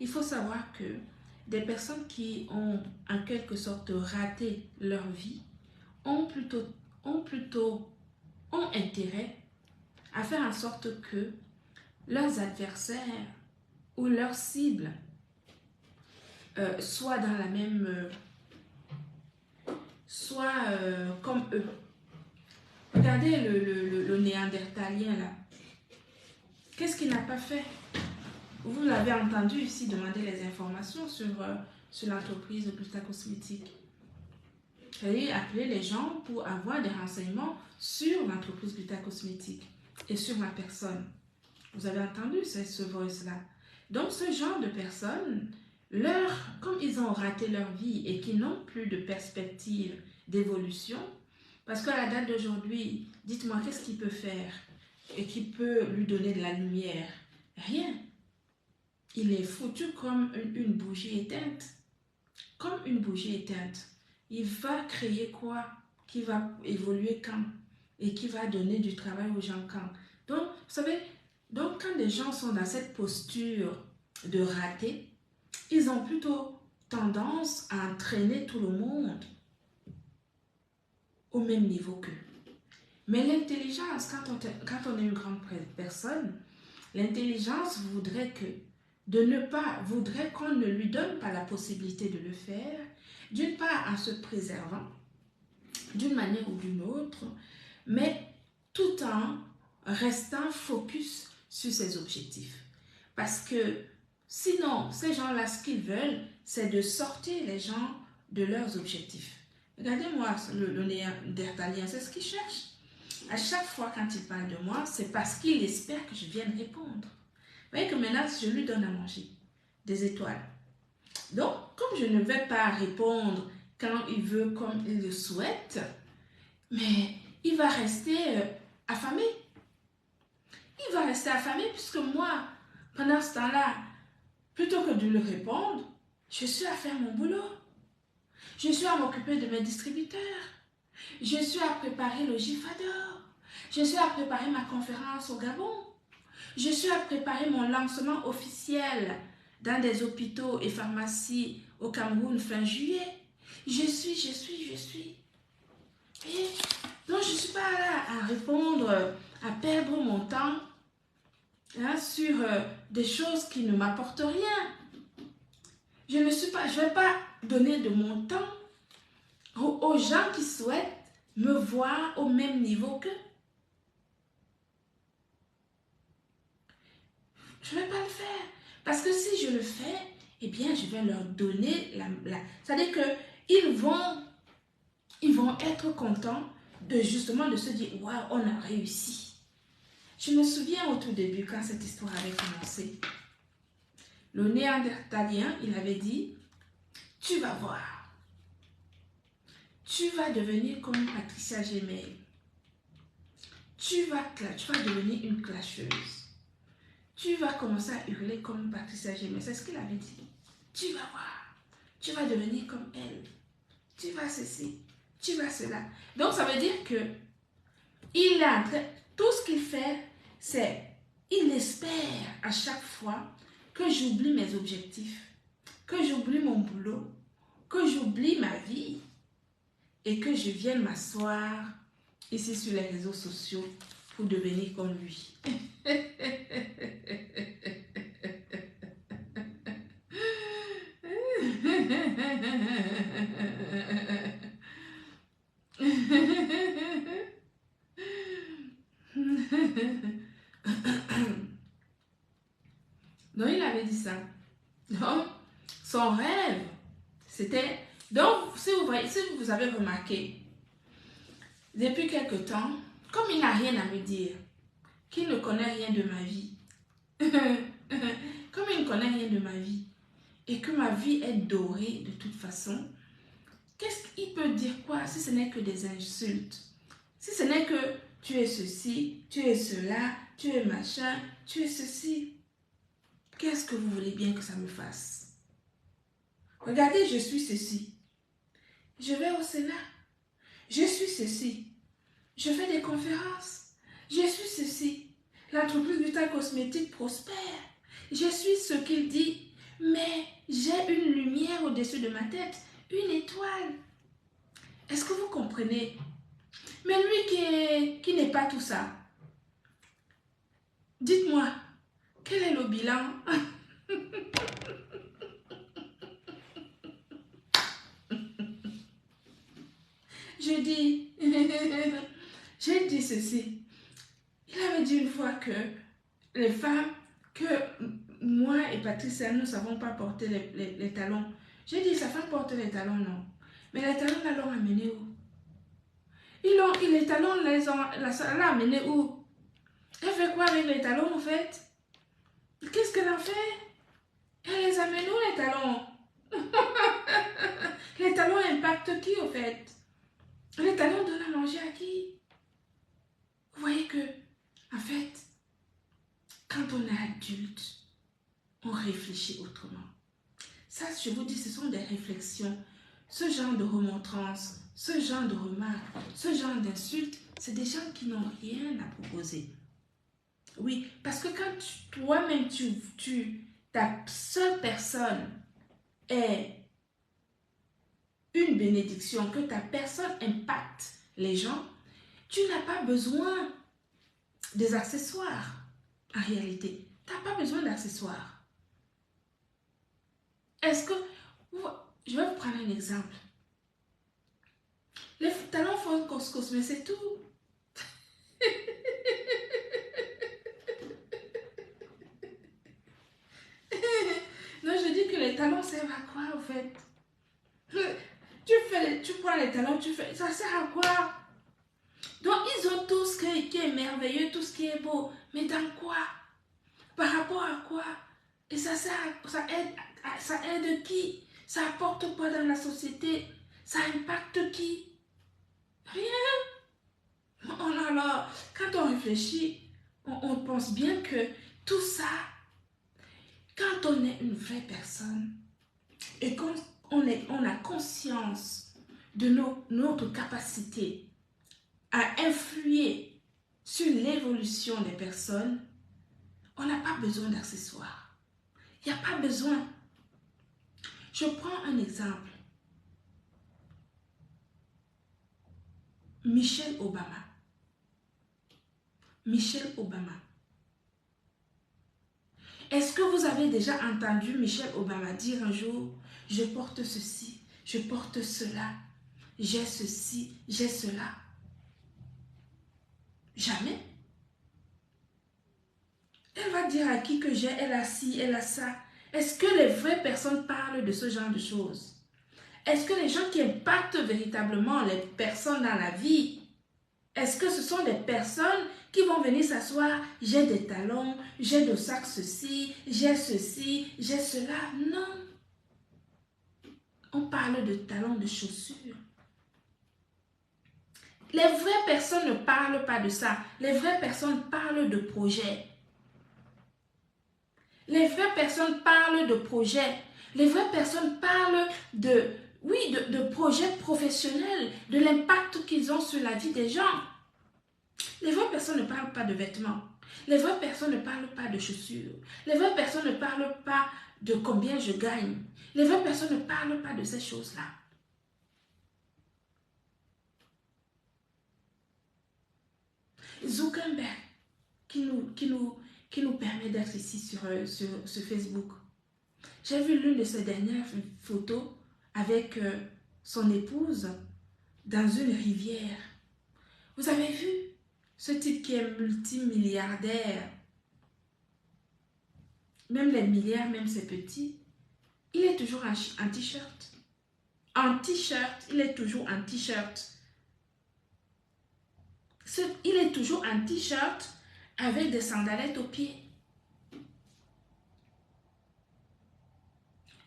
Il faut savoir que des personnes qui ont en quelque sorte raté leur vie ont plutôt, ont plutôt ont intérêt à faire en sorte que leurs adversaires ou leurs cibles soient dans la même, soient comme eux. Regardez le néandertalien là. Qu'est-ce qu'il n'a pas fait? Vous l'avez entendu ici demander les informations sur l'entreprise Gluta Cosmétique. Allez appeler les gens pour avoir des renseignements sur l'entreprise Gluta Cosmétique et sur ma personne. Vous avez entendu ce voice-là. Donc, ce genre de personnes, comme ils ont raté leur vie et qu'ils n'ont plus de perspective d'évolution, parce qu'à la date d'aujourd'hui, dites-moi, qu'est-ce qu'il peut faire et qui peut lui donner de la lumière? Rien. Il est foutu comme une bougie éteinte. Comme une bougie éteinte. Il va créer quoi? Qui va évoluer quand? Et qui va donner du travail aux gens quand? Donc, vous savez, donc quand les gens sont dans cette posture de rater, ils ont plutôt tendance à entraîner tout le monde au même niveau qu'eux. Mais l'intelligence, quand on est une grande personne, l'intelligence voudrait qu'on ne lui donne pas la possibilité de le faire, d'une part en se préservant, d'une manière ou d'une autre, mais tout en restant focus sur ses objectifs. Parce que sinon, ces gens-là, ce qu'ils veulent, c'est de sortir les gens de leurs objectifs. Regardez-moi le néandertalien, c'est ce qu'il cherche. À chaque fois quand il parle de moi, c'est parce qu'il espère que je vienne répondre. Vous voyez que maintenant, je lui donne à manger des étoiles. Donc, comme je ne vais pas répondre quand il veut, comme il le souhaite, mais il va rester affamé. Il va rester affamé puisque moi, pendant ce temps-là, plutôt que de lui répondre, je suis à faire mon boulot. Je suis à m'occuper de mes distributeurs. Je suis à préparer le Gifador. Je suis à préparer ma conférence au Gabon. Je suis à préparer mon lancement officiel dans des hôpitaux et pharmacies au Cameroun fin juillet. Je suis. Et donc, je ne suis pas là à répondre, à perdre mon temps sur des choses qui ne m'apportent rien. Je ne vais pas donner de mon temps aux gens qui souhaitent me voir au même niveau qu'eux. Je ne vais pas le faire. Parce que si je le fais, eh bien, je vais leur donner c'est-à-dire qu'ils vont être contents justement de se dire, waouh, on a réussi. Je me souviens au tout début, quand cette histoire avait commencé, le néandertalien, il avait dit, tu vas voir, tu vas devenir comme Patricia Gmail. Tu vas devenir une clasheuse. Tu vas commencer à hurler comme Patricia Gmail. C'est ce qu'il avait dit. Tu vas voir. Tu vas devenir comme elle. Tu vas ceci. Tu vas cela. Donc, ça veut dire que tout ce qu'il fait, c'est il espère à chaque fois que j'oublie mes objectifs, que j'oublie mon boulot, que j'oublie ma vie et que je vienne m'asseoir ici sur les réseaux sociaux pour devenir comme lui. Donc, il avait dit ça. Donc, son rêve, c'était... Donc, si vous avez remarqué, depuis quelque temps, comme il n'a rien à me dire, qu'il ne connaît rien de ma vie, comme il ne connaît rien de ma vie, et que ma vie est dorée de toute façon, qu'est-ce qu'il peut dire quoi si ce n'est que des insultes? Si ce n'est que tu es ceci, tu es cela, tu es machin, tu es ceci. Qu'est-ce que vous voulez bien que ça me fasse? Regardez, je suis ceci. Je vais au Sénat. Je suis ceci. Je fais des conférences. Je suis ceci. L'entreprise Gluta Cosmétique prospère. Je suis ce qu'il dit. Mais au-dessus de ma tête. Une étoile. Est-ce que vous comprenez? Mais lui qui n'est pas tout ça, dites-moi, quel est le bilan? Je dis, j'ai dit ceci. Il avait dit une fois que les femmes, que moi et Patricia, nous ne savons pas porter les talons. J'ai dit, sa femme porte les talons, non. Mais les talons, là, l'ont amené où? Les talons, l'a amené où? Elle fait quoi avec les talons, en fait? Qu'est-ce qu'elle a fait? Elle les amène où, les talons? Les talons impactent qui, au fait? Les talons donnent à manger à qui? Vous voyez que, en fait, quand on est adulte, on réfléchit autrement. Ça, je vous dis, ce sont des réflexions. Ce genre de remontrances, ce genre de remarques, ce genre d'insultes, c'est des gens qui n'ont rien à proposer. Oui, parce que quand toi-même, ta seule personne est une bénédiction, que ta personne impacte les gens, tu n'as pas besoin des accessoires. En réalité, tu n'as pas besoin d'accessoires. Est-ce que... Je vais vous prendre un exemple. Les talons font couscous, mais c'est tout. Non, je dis que les talons servent à quoi, en fait? Tu prends les talons, ça sert à quoi? Donc, ils ont tout ce qui est merveilleux, tout ce qui est beau. Mais dans quoi? Par rapport à quoi? Et ça aide qui? Ça apporte quoi dans la société? Ça impacte qui? Rien. Oh là là, quand on réfléchit, on pense bien que tout ça, quand on est une vraie personne et qu'on a conscience de notre capacité à influer sur l'évolution des personnes, on n'a pas besoin d'accessoires. Il n'y a pas besoin. Je prends un exemple. Michelle Obama. Michelle Obama. Est-ce que vous avez déjà entendu Michelle Obama dire un jour, je porte ceci, je porte cela, j'ai ceci, j'ai cela? Jamais. Elle va dire à qui que j'ai, elle a ci, elle a ça. Est-ce que les vraies personnes parlent de ce genre de choses? Est-ce que les gens qui impactent véritablement les personnes dans la vie, est-ce que ce sont des personnes qui vont venir s'asseoir, j'ai des talons, j'ai de sac ceci, j'ai cela? Non. On parle de talons, de chaussures. Les vraies personnes ne parlent pas de ça. Les vraies personnes parlent de projets. Les vraies personnes parlent de projets. Les vraies personnes parlent de projets professionnels, de l'impact qu'ils ont sur la vie des gens. Les vraies personnes ne parlent pas de vêtements. Les vraies personnes ne parlent pas de chaussures. Les vraies personnes ne parlent pas de combien je gagne. Les vraies personnes ne parlent pas de ces choses-là. Zuckerberg, qui nous permet d'être ici sur Facebook. J'ai vu l'une de ses dernières photos avec son épouse dans une rivière. Vous avez vu ce type qui est multimilliardaire? Même les milliards, même c'est petit. Il est toujours en t-shirt. En t-shirt, il est toujours en t-shirt. Il est toujours en t-shirt avec des sandalettes aux pieds.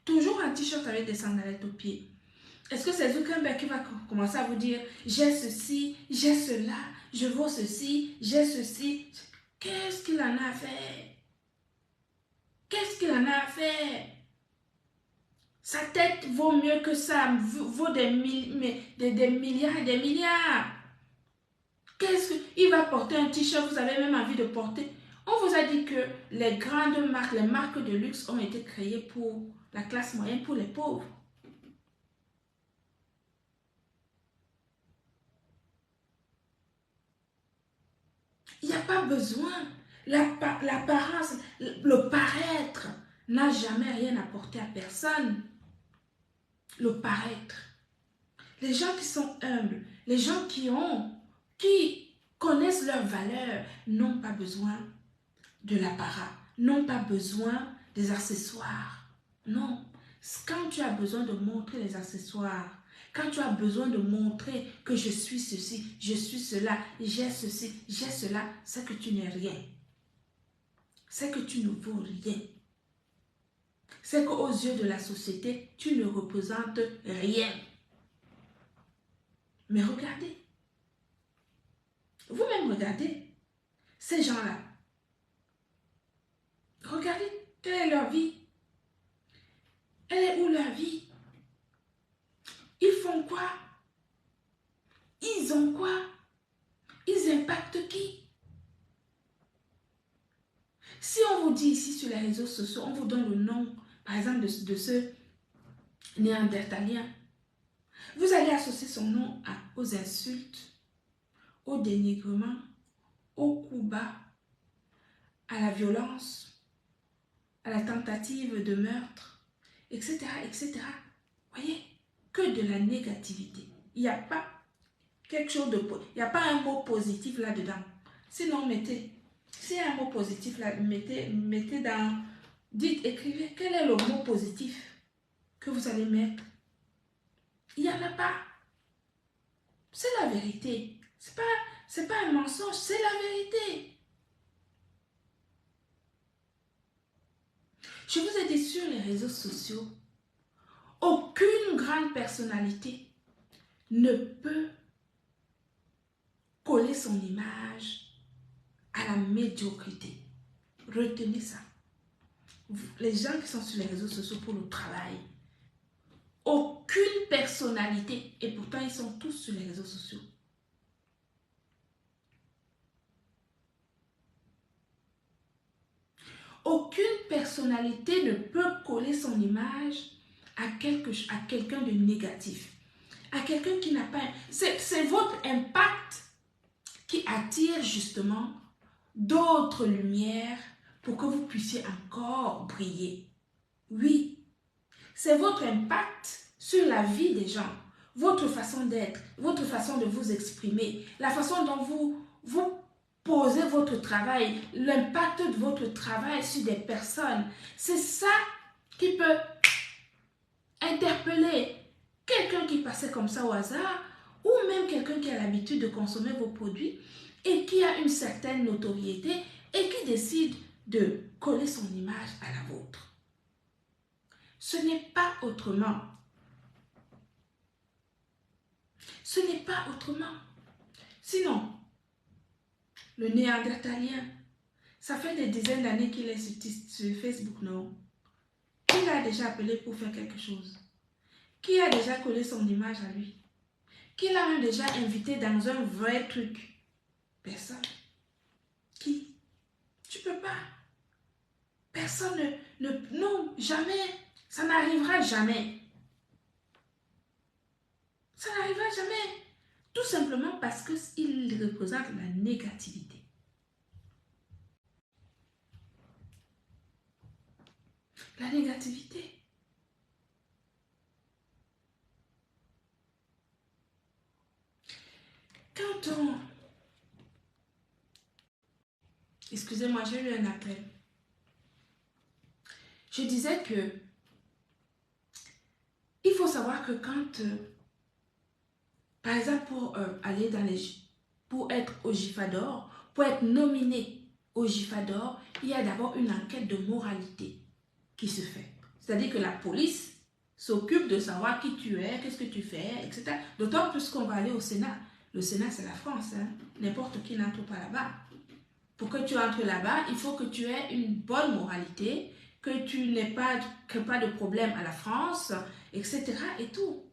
Toujours en t-shirt avec des sandalettes aux pieds. Est-ce que c'est Zuckerberg qui va commencer à vous dire j'ai ceci, j'ai cela, je vaux ceci, j'ai ceci? Qu'est-ce qu'il en a fait? Qu'est-ce qu'il en a fait? Sa tête vaut mieux que ça, vaut des milliards et des milliards. Qu'est-ce qu'il va porter un t-shirt, vous avez même envie de porter? On vous a dit que les grandes marques, les marques de luxe ont été créées pour la classe moyenne, pour les pauvres. n'y a pas besoin. L'apparence, le paraître n'a jamais rien apporté à personne. Le paraître. Les gens qui sont humbles, les gens qui connaissent leurs valeurs, n'ont pas besoin de l'apparat, n'ont pas besoin des accessoires. Non. Quand tu as besoin de montrer les accessoires, quand tu as besoin de montrer que je suis ceci, je suis cela, j'ai ceci, j'ai cela, c'est que tu n'es rien. C'est que tu ne vaux rien. C'est qu'aux yeux de la société, tu ne représentes rien. Mais regardez. Vous-même regardez ces gens-là. Regardez quelle est leur vie. Elle est où leur vie? Ils font quoi? Ils ont quoi? Ils impactent qui? Si on vous dit ici sur les réseaux sociaux, on vous donne le nom, par exemple, de ce néandertalien, vous allez associer son nom aux insultes, au dénigrement, au coup bas, à la violence, à la tentative de meurtre, etc., etc. Voyez, que de la négativité. Il n'y a pas quelque chose de... Il n'y a pas un mot positif là-dedans. Sinon, mettez... S'il y a un mot positif là, mettez dans... Dites, écrivez, quel est le mot positif que vous allez mettre? Il n'y en a pas. C'est la vérité. C'est pas un mensonge, c'est la vérité. Je vous ai dit sur les réseaux sociaux, aucune grande personnalité ne peut coller son image à la médiocrité. Retenez ça. Les gens qui sont sur les réseaux sociaux pour le travail, aucune personnalité, et pourtant ils sont tous sur les réseaux sociaux. Aucune personnalité ne peut coller son image à quelqu'un de négatif, à quelqu'un qui n'a pas... C'est votre impact qui attire justement d'autres lumières pour que vous puissiez encore briller. Oui, c'est votre impact sur la vie des gens, votre façon d'être, votre façon de vous exprimer, la façon dont vous posez votre travail, l'impact de votre travail sur des personnes. C'est ça qui peut interpeller quelqu'un qui passait comme ça au hasard ou même quelqu'un qui a l'habitude de consommer vos produits et qui a une certaine notoriété et qui décide de coller son image à la vôtre. Ce n'est pas autrement. Ce n'est pas autrement. Sinon, le néandertalien, ça fait des dizaines d'années qu'il est sur Facebook, non? Qui l'a déjà appelé pour faire quelque chose? Qui a déjà collé son image à lui? Qui l'a même déjà invité dans un vrai truc? Personne. Qui? Tu peux pas. Personne non, jamais. Ça n'arrivera jamais. Ça n'arrivera jamais. Tout simplement parce qu'il représente la négativité. La négativité. Quand on... Excusez-moi, j'ai eu un appel. Je disais que il faut savoir que quand, par exemple, pour être au GIFADOR, pour être nominé au GIFADOR, il y a d'abord une enquête de moralité qui se fait. C'est-à-dire que la police s'occupe de savoir qui tu es, qu'est-ce que tu fais, etc. D'autant plus qu'on va aller au Sénat. Le Sénat, c'est la France. Hein? N'importe qui n'entre pas là-bas. Pour que tu entres là-bas, il faut que tu aies une bonne moralité, que tu n'aies pas de problème à la France, etc. et tout.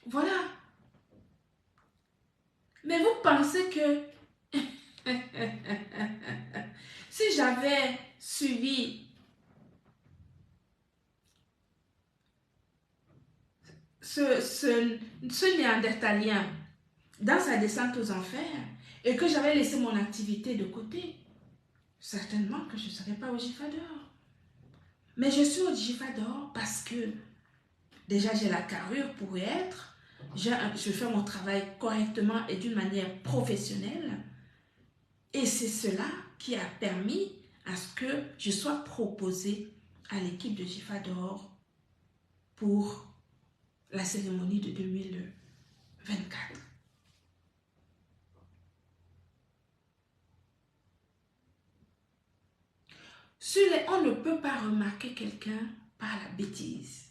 Voilà. Mais vous pensez que si j'avais suivi ce néandertalien dans sa descente aux enfers et que j'avais laissé mon activité de côté, certainement que je ne serais pas au Gifador. Mais je suis au Gifador parce que déjà j'ai la carrure pour y être, je fais mon travail correctement et d'une manière professionnelle. Et c'est cela qui a permis à ce que je sois proposée à l'équipe de Gifador pour la cérémonie de 2024. On ne peut pas remarquer quelqu'un par la bêtise.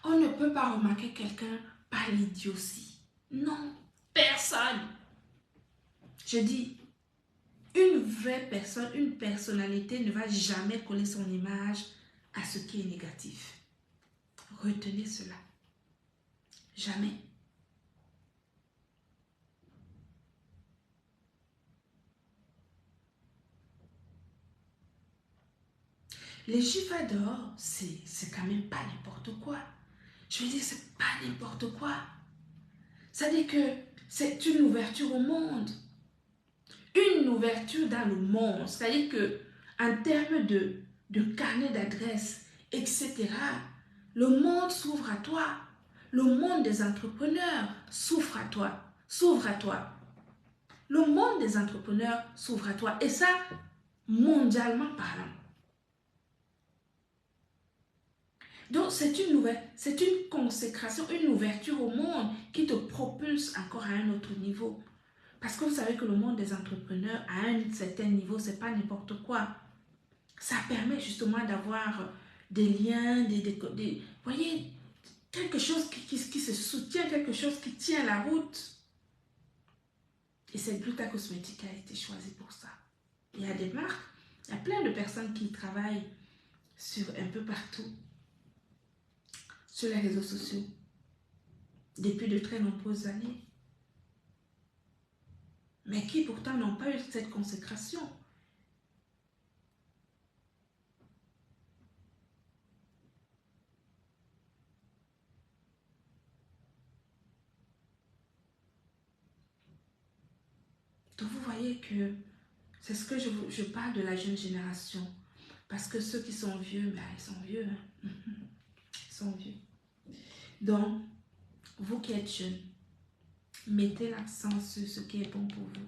On ne peut pas remarquer quelqu'un par l'idiotie. Non, personne. Je dis, une vraie personne, une personnalité ne va jamais coller son image à ce qui est négatif. Retenez cela. Jamais. Les Gifador, c'est quand même pas n'importe quoi. Je veux dire, c'est pas n'importe quoi. Ça dit que c'est une ouverture au monde. Une ouverture dans le monde. C'est-à-dire que en termes de carnet d'adresses, etc., le monde s'ouvre à toi. Le monde des entrepreneurs s'ouvre à toi. S'ouvre à toi. Le monde des entrepreneurs s'ouvre à toi. Et ça, mondialement parlant. Donc, c'est une consécration, une ouverture au monde qui te propulse encore à un autre niveau. Parce que vous savez que le monde des entrepreneurs, à un certain niveau, c'est pas n'importe quoi. Ça permet justement d'avoir des liens, vous voyez, quelque chose qui se soutient, quelque chose qui tient la route. Et cette Gluta Cosmética a été choisie pour ça. Il y a des marques, il y a plein de personnes qui travaillent sur un peu partout, sur les réseaux sociaux, depuis de très nombreuses années, mais qui pourtant n'ont pas eu cette consécration. Donc vous voyez que c'est ce que je parle de la jeune génération. Parce que ceux qui sont vieux, ben, ils sont vieux. Hein? Ils sont vieux. Donc, vous qui êtes jeunes, mettez l'accent sur ce qui est bon pour vous.